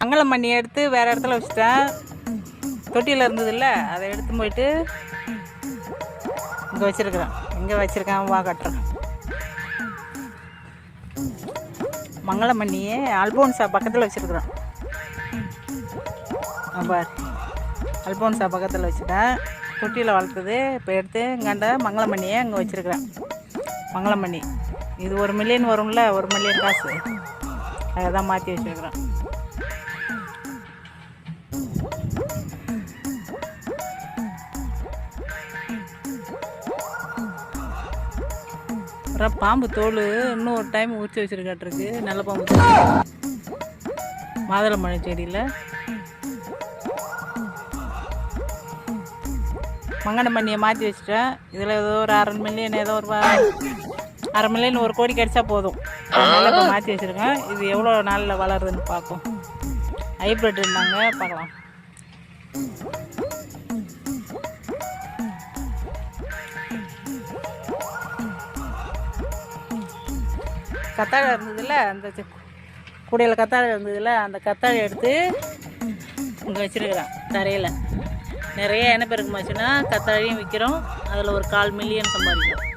மங்களம் பண்ணி எடுத்து வேறு இடத்துல வச்சுட்டேன். தொட்டியில் இருந்ததில்ல, அதை எடுத்து போயிட்டு இங்கே வச்சுருக்குறேன். எங்கே வச்சுருக்கேன் வா கட்டுறேன். மங்களம் பண்ணியே அல்போன்சா பக்கத்தில் வச்சுருக்குறோம். பார், அல்போன்சா பக்கத்தில் வச்சுட்டேன். தொட்டியில் வளர்த்தது இப்போ எடுத்து இங்காண்ட மங்களம் பண்ணியே அங்கே வச்சுருக்குறேன். மங்களம் பண்ணி இது 1 மில்லியன் வரும்ல, 1 மில்லியன் காசு, அதை தான் மாற்றி வச்சுருக்குறேன். அப்புறம் பாம்பு தோல் இன்னும் ஒரு டைம் உரிச்சு வச்சுருக்காட்டிருக்கு. நல்ல பாம்பு தோல் மாதுளம்பழ செடியில். மங்கன மண்ணியை மாற்றி வச்சுட்டேன். இதில் ஏதோ ஒரு 1/2 மில்லியன், ஏதோ ஒரு 1/2 மில்லியன், 1 கோடி கிடச்சா போதும். அதனால் இப்போ மாற்றி வச்சுருக்கேன். இது எவ்வளோ நாளில் வளருதுன்னு பார்ப்போம். ஹைப்ரிட் இருந்தாங்க, பார்க்கலாம். கத்தாழை இருந்ததில்ல, அந்த கூடையில் கத்தாழை இருந்ததில்ல, அந்த கத்தாழை எடுத்து இங்கே வச்சுருக்கிறேன். தரையில் நிறைய இனப்பெருக்கமாச்சுன்னா கத்தாழையும் விற்கிறோம். அதில் ஒரு 1/4 மில்லியன் சம்பாதிக்கிறோம்.